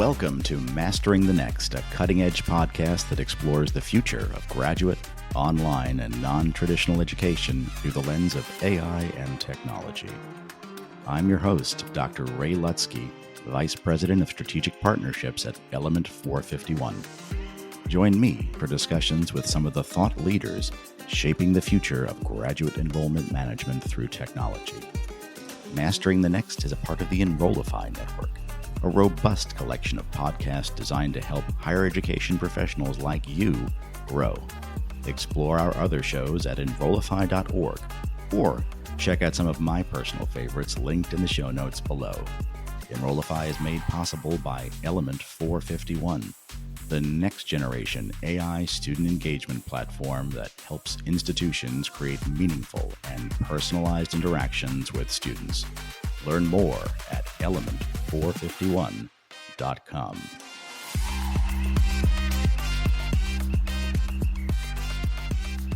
Welcome to Mastering the Next, a cutting edge podcast that explores the future of graduate, online, and non traditional education through the lens of AI and technology. I'm your host, Dr. Ray Lutsky, Vice President of Strategic Partnerships at Element 451. Join me for discussions with some of the thought leaders shaping the future of graduate enrollment management through technology. Mastering the Next is a part of the Enrollify Network, a robust collection of podcasts designed to help higher education professionals like you grow. Explore our other shows at enrollify.org or check out some of my personal favorites linked in the show notes below. Enrollify is made possible by Element 451, the next generation AI student engagement platform that helps institutions create meaningful and personalized interactions with students. Learn more at element451.com.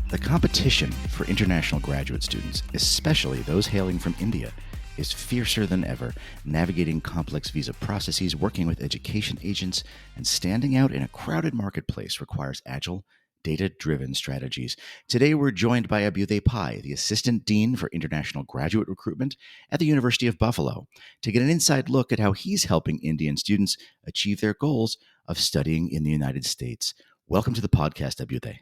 The competition for international graduate students, especially those hailing from India, is fiercer than ever, navigating complex visa processes, working with education agents, and standing out in a crowded marketplace requires agile, data-driven strategies. Today, we're joined by Abhyuday Pai, the Assistant Dean for International Graduate Recruitment at the University of Buffalo, to get an inside look at how he's helping Indian students achieve their goals of studying in the United States. Welcome to the podcast, Abhyuday.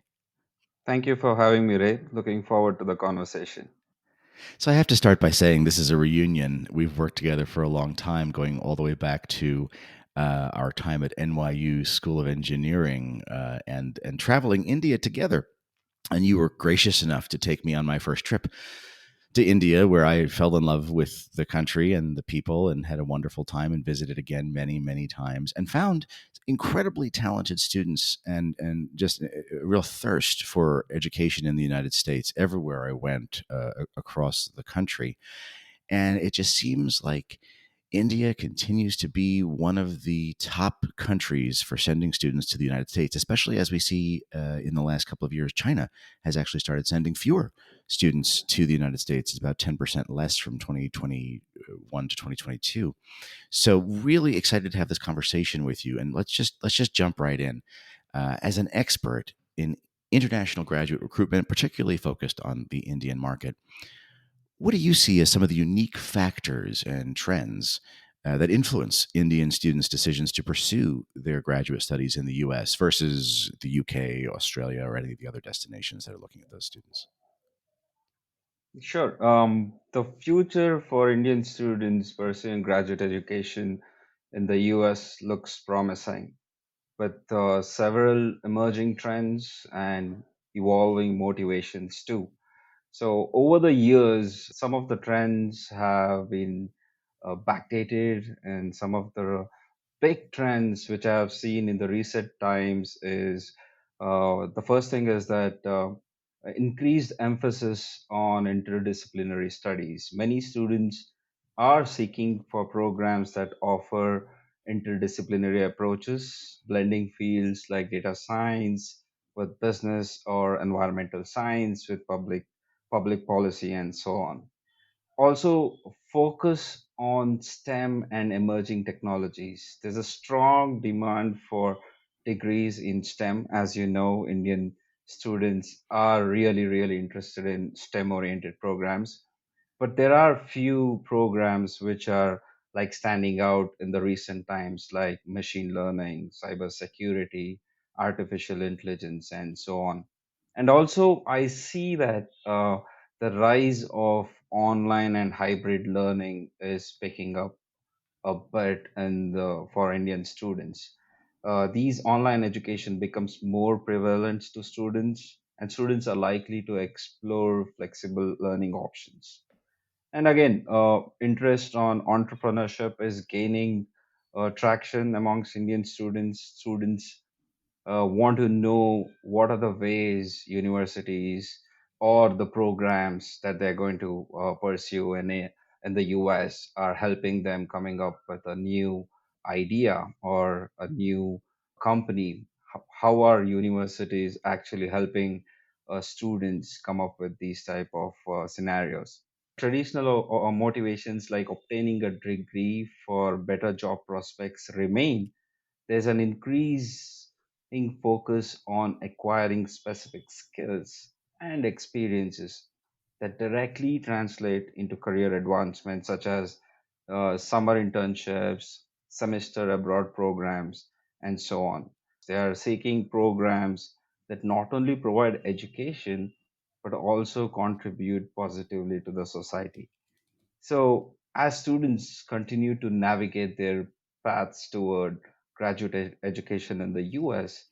Thank you for having me, Ray. Looking forward to the conversation. So I have to start by saying this is a reunion. We've worked together for a long time, going all the way back to our time at NYU School of Engineering and traveling India together. And you were gracious enough to take me on my first trip to India, where I fell in love with the country and the people and had a wonderful time and visited again many, many times and found incredibly talented students and just a real thirst for education in the United States everywhere I went across the country. And it just seems like India continues to be one of the top countries for sending students to the United States, especially as we see in the last couple of years, China has actually started sending fewer students to the United States. It's about 10% less from 2021 to 2022. So really excited to have this conversation with you. And let's just jump right in. As an expert in international graduate recruitment, particularly focused on the Indian market, what do you see as some of the unique factors and trends that influence Indian students' decisions to pursue their graduate studies in the US versus the UK, Australia, or any of the other destinations that are looking at those students? Sure. The future for Indian students pursuing graduate education in the US looks promising, with several emerging trends and evolving motivations too. So, over the years, some of the trends have been backdated, and some of the big trends which I have seen in the recent times is the first thing is that increased emphasis on interdisciplinary studies. Many students are seeking for programs that offer interdisciplinary approaches, blending fields like data science with business or environmental science with public policy and so on. Also focus on STEM and emerging technologies. There's a strong demand for degrees in STEM. As you know, Indian students are really interested in STEM oriented programs, but there are few programs which are like standing out in the recent times, like machine learning, cybersecurity, artificial intelligence, and so on. And also I see that the rise of online and hybrid learning is picking up a bit for Indian students. These online education becomes more prevalent to students, and students are likely to explore flexible learning options. And again, interest on entrepreneurship is gaining traction amongst Indian students. Students want to know what are the ways universities or the programs that they're going to pursue in the US are helping them coming up with a new idea or a new company. How are universities actually helping students come up with these type of scenarios? Traditional motivations like obtaining a degree for better job prospects remain, there's an increasing focus on acquiring specific skills and experiences that directly translate into career advancement, such as summer internships, semester abroad programs, and so on. They are seeking programs that not only provide education but also contribute positively to the society. So, as students continue to navigate their paths toward education in the US,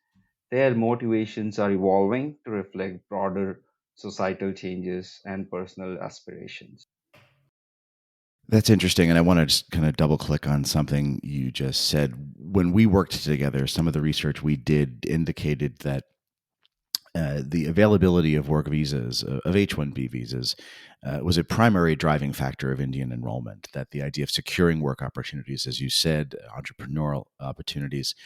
their motivations are evolving to reflect broader societal changes and personal aspirations. That's interesting. And I want to just kind of double click on something you just said. When we worked together, some of the research we did indicated that the availability of work visas, of H-1B visas, was a primary driving factor of Indian enrollment. That the idea of securing work opportunities, as you said, entrepreneurial opportunities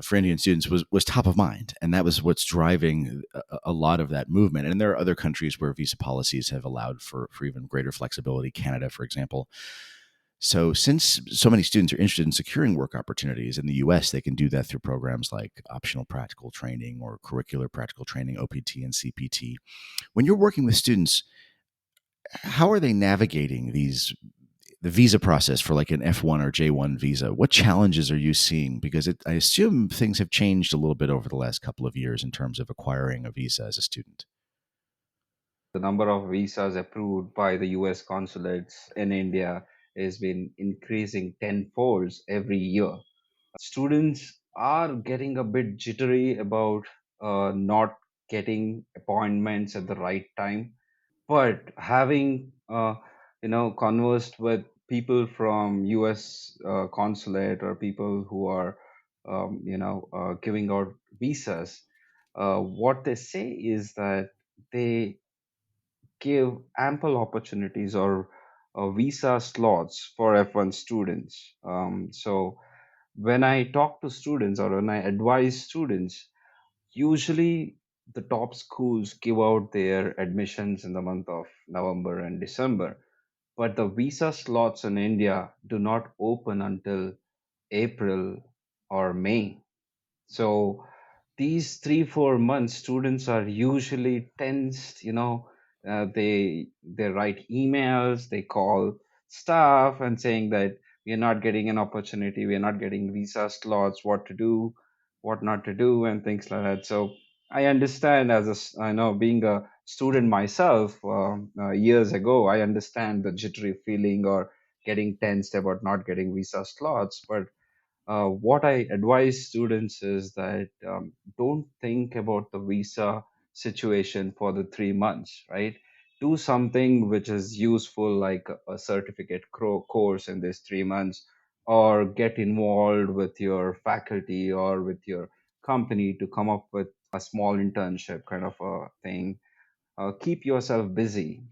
for Indian students was top of mind, and that was what's driving a lot of that movement. And there are other countries where visa policies have allowed for even greater flexibility. Canada, for example. So, since so many students are interested in securing work opportunities in the US, they can do that through programs like optional practical training or curricular practical training, OPT and CPT. When you're working with students, how are they navigating the visa process for like an F1 or J1 visa? What challenges are you seeing? Because I assume things have changed a little bit over the last couple of years in terms of acquiring a visa as a student. The number of visas approved by the US consulates in India has been increasing tenfold every year. Students are getting a bit jittery about not getting appointments at the right time, but having conversed with people from US consulate or people who are giving out visas, what they say is that they give ample opportunities or visa slots for F1 students. So when I talk to students or when I advise students, usually the top schools give out their admissions in the month of November and December, but the visa slots in India do not open until April or May. So these 3 4 months students are usually tensed, they write emails, they call staff and saying that we are not getting an opportunity, we are not getting visa slots, what to do, what not to do, and things like that. So I understand, I know, being a student myself, years ago, I understand the jittery feeling or getting tensed about not getting visa slots. But what I advise students is that don't think about the visa situation for the 3 months, right? Do something which is useful, like a certificate course in these 3 months, or get involved with your faculty or with your company to come up with a small internship kind of a thing. Keep yourself busy,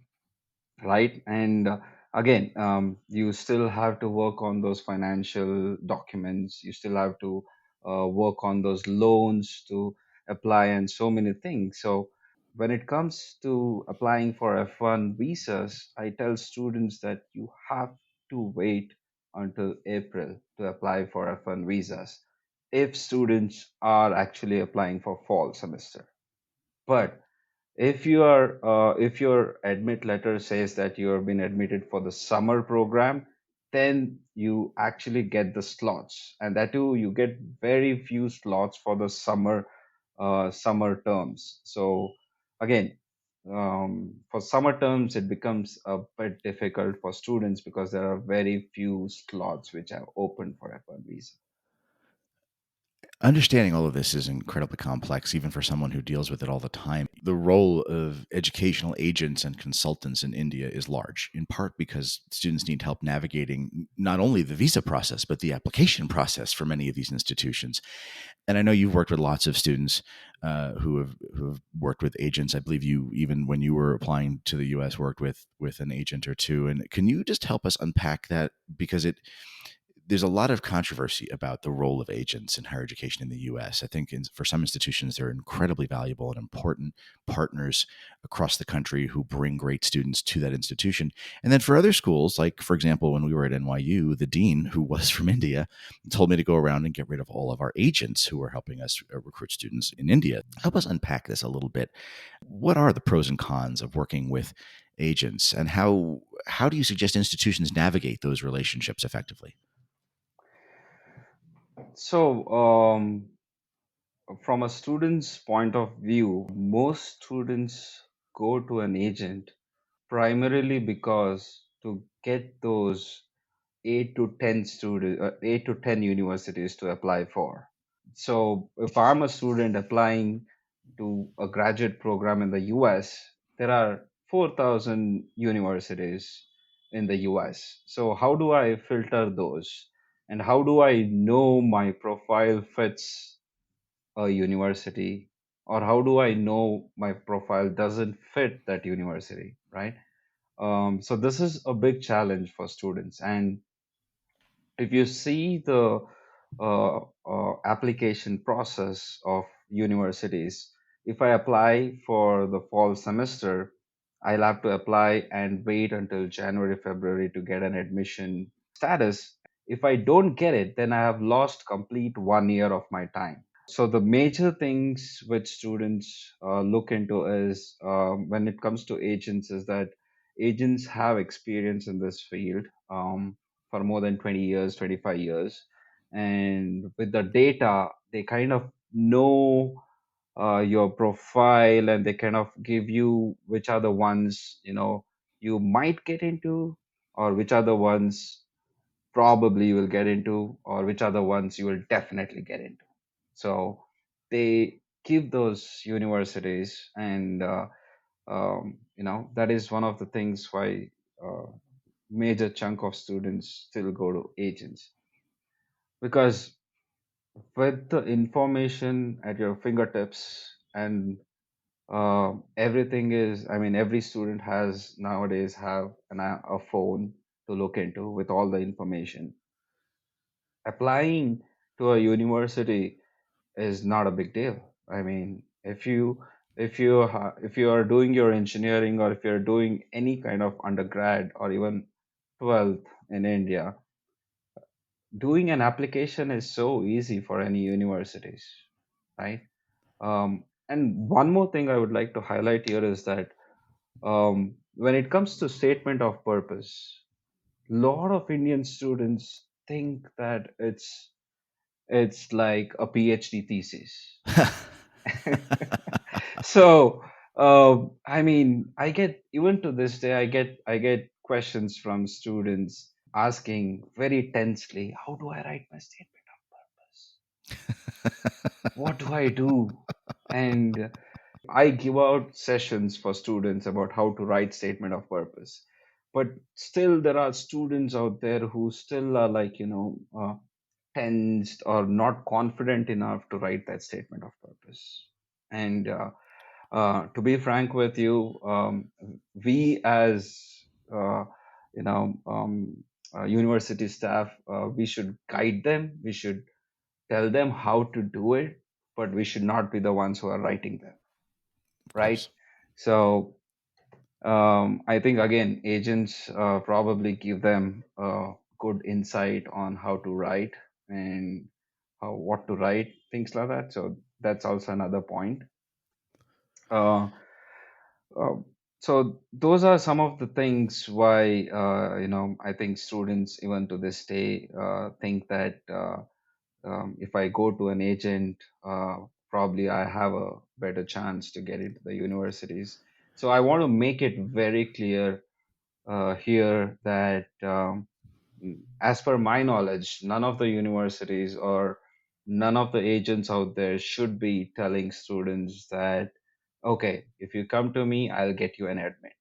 right? And again, you still have to work on those financial documents, you still have to work on those loans to apply and so many things. So when it comes to applying for F1 visas, I tell students that you have to wait until April to apply for F1 visas if students are actually applying for fall semester. But if your admit letter says that you have been admitted for the summer program, then you actually get the slots, and that too you get very few slots for the summer terms. So again, for summer terms it becomes a bit difficult for students because there are very few slots which are open for F1 visa. Understanding all of this is incredibly complex, even for someone who deals with it all the time. The role of educational agents and consultants in India is large, in part because students need help navigating not only the visa process, but the application process for many of these institutions. And I know you've worked with lots of students who have worked with agents. I believe you, even when you were applying to the U.S., worked with an agent or two. And can you just help us unpack that, because there's a lot of controversy about the role of agents in higher education in the US. I think for some institutions, they're incredibly valuable and important partners across the country who bring great students to that institution. And then for other schools, like, for example, when we were at NYU, the dean, who was from India, told me to go around and get rid of all of our agents who were helping us recruit students in India. Help us unpack this a little bit. What are the pros and cons of working with agents, and how do you suggest institutions navigate those relationships effectively? So, from a student's point of view, most students go to an agent primarily because to get those 8 to 10 universities to apply for. So if I'm a student applying to a graduate program in the US, there are 4,000 universities in the US. So how do I filter those? And how do I know my profile fits a university? Or how do I know my profile doesn't fit that university, right? So this is a big challenge for students. And if you see the application process of universities, if I apply for the fall semester, I'll have to apply and wait until January, February to get an admission status. If I don't get it, then I have lost complete 1 year of my time. So the major things which students look into is when it comes to agents is that agents have experience in this field for more than 20 years, 25 years. And with the data, they kind of know your profile, and they kind of give you which are the ones, you might get into, or which are the ones probably you will get into, or which are the ones you will definitely get into. So they give those universities, and that is one of the things why major chunk of students still go to agents, because with the information at your fingertips, and everything is, I mean, every student has nowadays have a phone to look into with all the information. Applying to a university is not a big deal. I mean, if you are doing your engineering, or if you're doing any kind of undergrad or even 12th in India, doing an application is so easy for any universities, right? And one more thing I would like to highlight here is that when it comes to statement of purpose, lot of Indian students think that it's like a PhD thesis. So I mean, I get, even to this day, I get questions from students asking very tensely, how do I write my statement of purpose? What do I do? And I give out sessions for students about how to write statement of purpose, but still there are students out there who still are like, tensed or not confident enough to write that statement of purpose. And to be frank with you, we as uh, you know university staff, we should guide them. We should tell them how to do it, but we should not be the ones who are writing them, Of right? course. So I think again, agents probably give them good insight on how to write, and what to write, things like that. So that's also another point. Uh, uh, so those are some of the things why I think students even to this day think that if I go to an agent, probably I have a better chance to get into the universities. So I want to make it very clear here that as per my knowledge, none of the universities or none of the agents out there should be telling students that, okay, if you come to me, I'll get you an admit.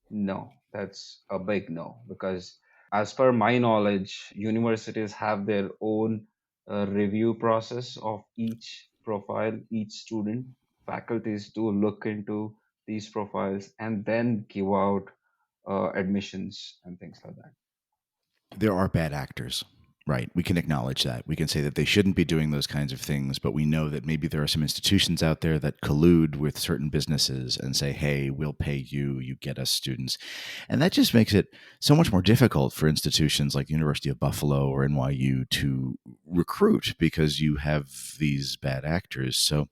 No, that's a big no, because as per my knowledge, universities have their own review process of each profile, each student. Faculties do look into these profiles and then give out admissions and things like that. There are bad actors. Right. We can acknowledge that. We can say that they shouldn't be doing those kinds of things, but we know that maybe there are some institutions out there that collude with certain businesses and say, hey, we'll pay you, you get us students. And that just makes it so much more difficult for institutions like the University of Buffalo or NYU to recruit because you have these bad actors. So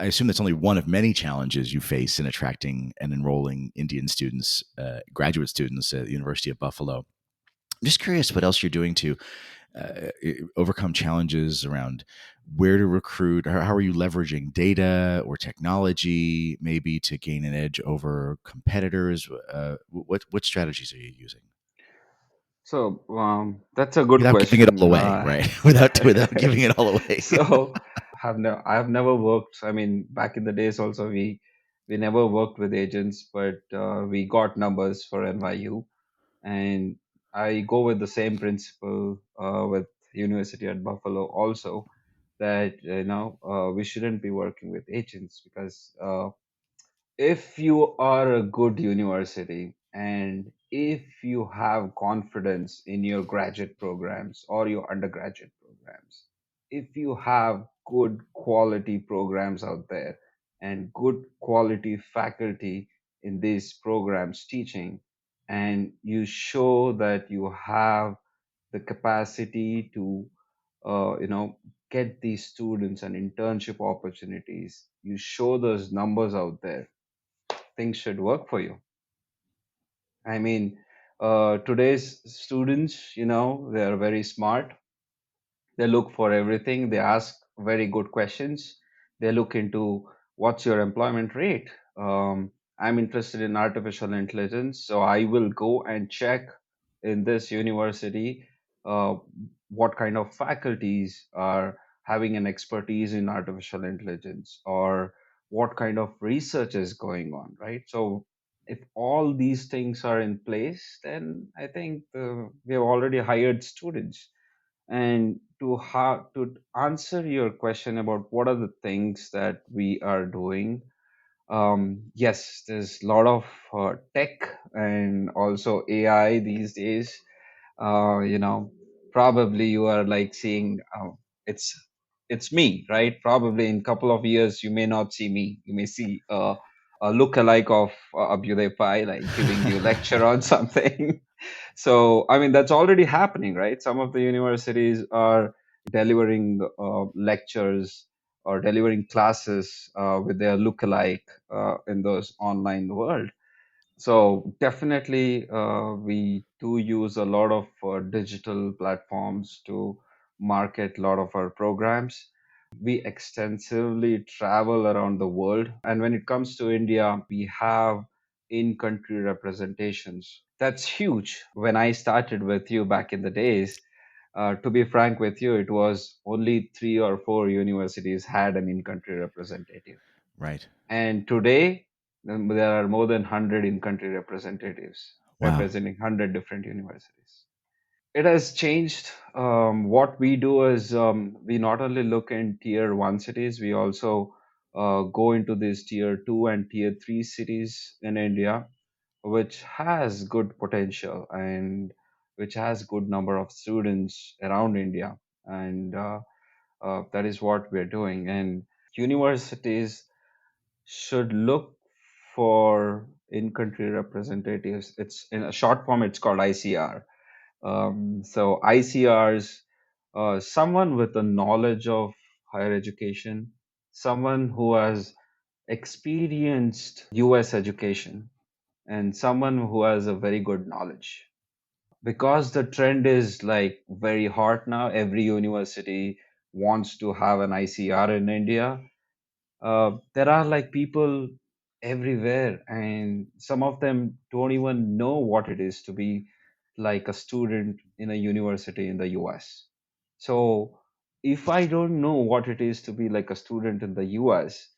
I assume that's only one of many challenges you face in attracting and enrolling Indian students, graduate students at the University of Buffalo. I'm just curious what else you're doing to overcome challenges around where to recruit. How are you leveraging data or technology maybe to gain an edge over competitors? What strategies are you using So that's a good without giving it question. all away? Right, without giving it all away. So I have never worked. I mean, back in the days, also we never worked with agents, but we got numbers for NYU, and I go with the same principle with University at Buffalo also, that we shouldn't be working with agents, because if you are a good university and if you have confidence in your graduate programs or your undergraduate programs, if you have good quality programs out there and good quality faculty in these programs teaching, and you show that you have the capacity to get these students and internship opportunities, you show those numbers out there, things should work for you. I mean, today's students, they are very smart. They look for everything. They ask very good questions. They look into what's your employment rate. I'm interested in artificial intelligence, so I will go and check in this university uh, what kind of faculties are having an expertise in artificial intelligence, or what kind of research is going on, right? So if all these things are in place, then I think we have already hired students. And to answer your question about what are the things that we are doing, yes, there's a lot of tech and also AI these days. You know, probably you are like seeing, it's it's me, right? Probably in couple of years you may not see me. You may see a look-alike of Abhyuday Pai, like giving you lecture on something. So, I mean, that's already happening, right? Some of the universities are delivering lectures or delivering classes with their look-alike in those online world. So definitely, we do use a lot of digital platforms to market a lot of our programs. We extensively travel around the world, and when it comes to India, we have in-country representations. That's huge. When I started with you back in the days, to be frank with you, it was only 3 or 4 universities had an in-country representative, Right. and today, there are more than 100 in-country representatives Wow. representing 100 different universities. It has changed. What we do is, we not only look in tier one cities, we also go into these tier two and tier three cities in India, which has good potential and which has good number of students around India. And that is what we're doing. And universities should look for in-country representatives. It's in a short form. It's called ICR. So ICRs, someone with a knowledge of higher education, someone who has experienced US education, and someone who has a very good knowledge. Because the trend is like very hot now, every university wants to have an ICR in India. There are like people everywhere, and some of them don't even know what it is to be like a student in a university in the US. So if I don't know what it is to be like a student in the US,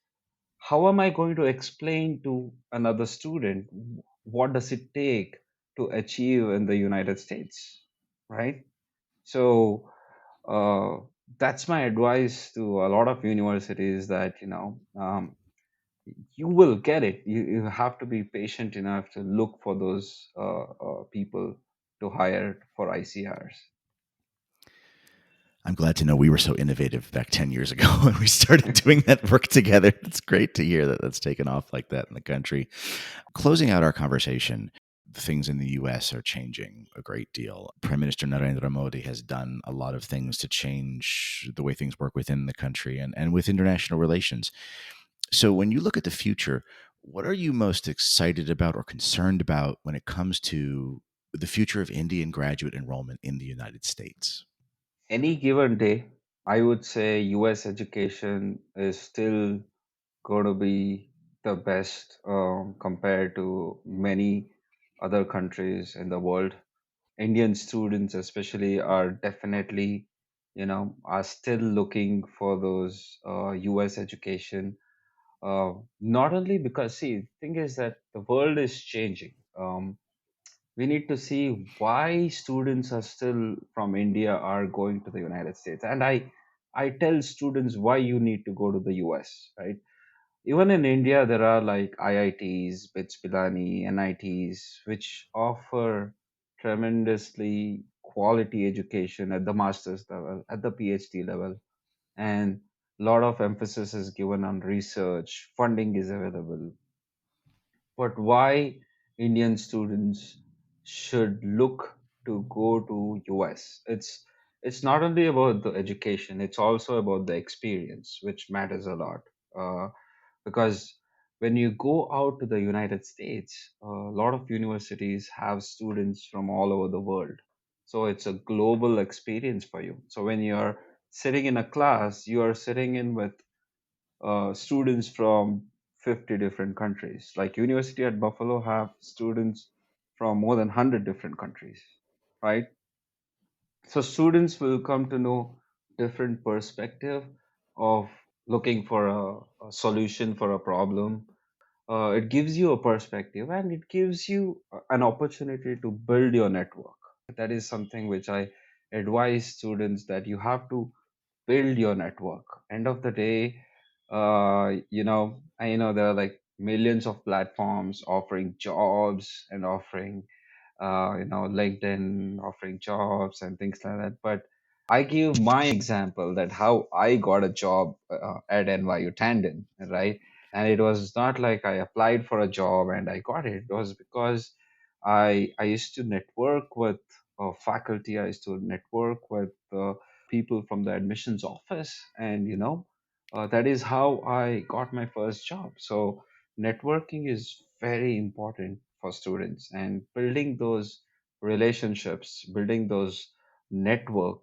how am I going to explain to another student what does it take to achieve in the United States, right? So uh, that's my advice to a lot of universities, that you will get it. You have to be patient enough to look for those people to hire for ICRs. I'm glad to know we were so innovative back 10 years ago when we started doing that work together. It's great to hear that that's taken off like that in the country. Closing out our conversation, things in the US are changing a great deal. Prime Minister Narendra Modi has done a lot of things to change the way things work within the country and with international relations. So, when you look at the future, what are you most excited about or concerned about when it comes to the future of Indian graduate enrollment in the United States? Any given day, I would say US education is still going to be the best compared to many other countries in the world. Indian students, especially, are definitely, are still looking for those US education. Not only because, see, the thing is that the world is changing. We need to see why students are still from India are going to the United States. And I tell students why you need to go to the US, right? Even in India, there are like IITs, BITS Pilani, NITs, which offer tremendously quality education at the master's level, at the PhD level, and a lot of emphasis is given on research. Funding is available, but why Indian students should look to go to US? It's not only about the education; it's also about the experience, which matters a lot. Uh, because when you go out to the United States, a lot of universities have students from all over the world. So it's a global experience for you. So when you're sitting in a class, you are sitting in with students from 50 different countries. Like University at Buffalo have students from more than 100 different countries, right? So students will come to know different perspective of looking for a solution for a problem. It gives you a perspective and it gives you an opportunity to build your network. That is something which I advise students, that you have to build your network. End of the day, I know there are like millions of platforms offering jobs and offering LinkedIn offering jobs and things like that. But I give my example that how I got a job at NYU Tandon, right? And it was not like I applied for a job and I got it. It was because I used to network with faculty. I used to network with people from the admissions office, and that is how I got my first job. So networking is very important for students, and building those relationships, building those network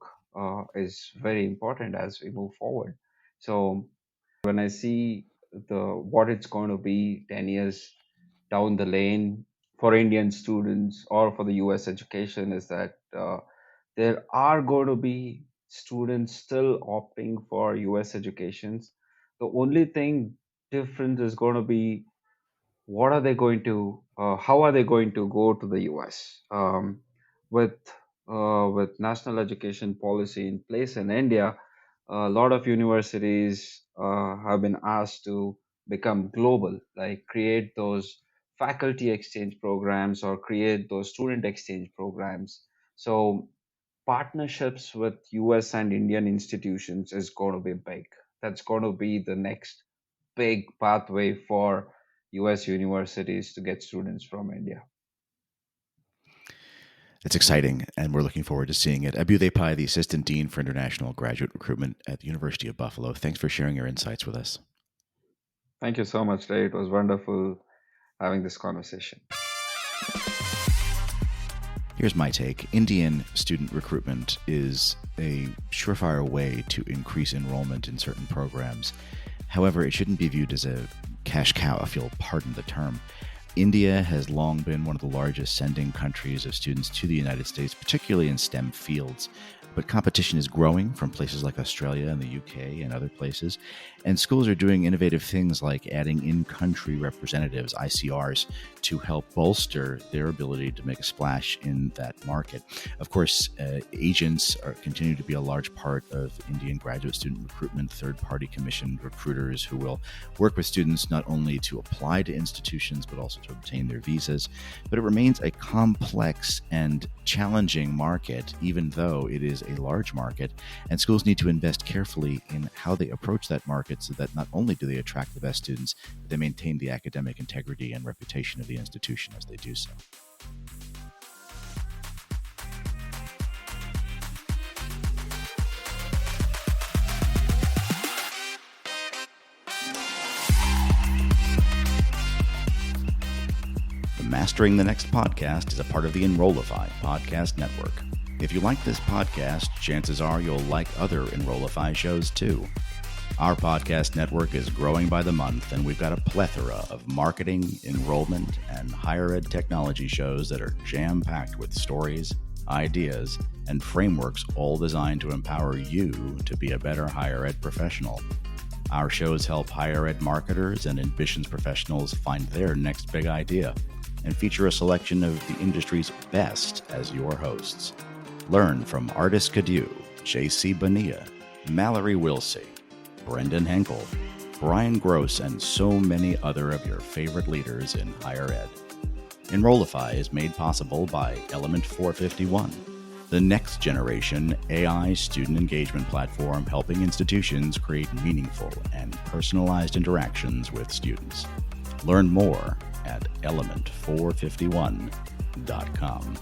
is very important as we move forward. So when I see the what it's going to be 10 years down the lane for Indian students or for the US education, is that there are going to be students still opting for US educations. The only thing different is going to be what are they going to how are they going to go to the US with with national education policy in place in India. A lot of universities have been asked to become global, like create those faculty exchange programs or create those student exchange programs. So partnerships with US and Indian institutions is going to be big. That's going to be the next big pathway for US universities to get students from India. It's exciting, and we're looking forward to seeing it. Abhyuday Pai, the Assistant Dean for International Graduate Recruitment at the University of Buffalo, thanks for sharing your insights with us. Thank you so much, Ray. It was wonderful having this conversation. Here's my take. Indian student recruitment is a surefire way to increase enrollment in certain programs. However, it shouldn't be viewed as a cash cow, if you'll pardon the term. India has long been one of the largest sending countries of students to the United States, particularly in STEM fields. But competition is growing from places like Australia and the UK and other places. And schools are doing innovative things like adding in-country representatives, ICRs, to help bolster their ability to make a splash in that market. Of course, agents continue to be a large part of Indian graduate student recruitment, third-party commissioned recruiters who will work with students not only to apply to institutions, but also to obtain their visas. But it remains a complex and challenging market, even though it is a large market, and schools need to invest carefully in how they approach that market so that not only do they attract the best students, but they maintain the academic integrity and reputation of the institution as they do so. The Mastering the Next podcast is a part of the Enrollify podcast network. If you like this podcast, chances are you'll like other Enrollify shows too. Our podcast network is growing by the month, and we've got a plethora of marketing, enrollment, and higher ed technology shows that are jam-packed with stories, ideas, and frameworks all designed to empower you to be a better higher ed professional. Our shows help higher ed marketers and admissions professionals find their next big idea and feature a selection of the industry's best as your hosts. Learn from Artis Cadieux, J.C. Bonilla, Mallory Wilsey, Brendan Henkel, Brian Gross, and so many other of your favorite leaders in higher ed. Enrollify is made possible by Element 451, the next generation AI student engagement platform helping institutions create meaningful and personalized interactions with students. Learn more at element451.com.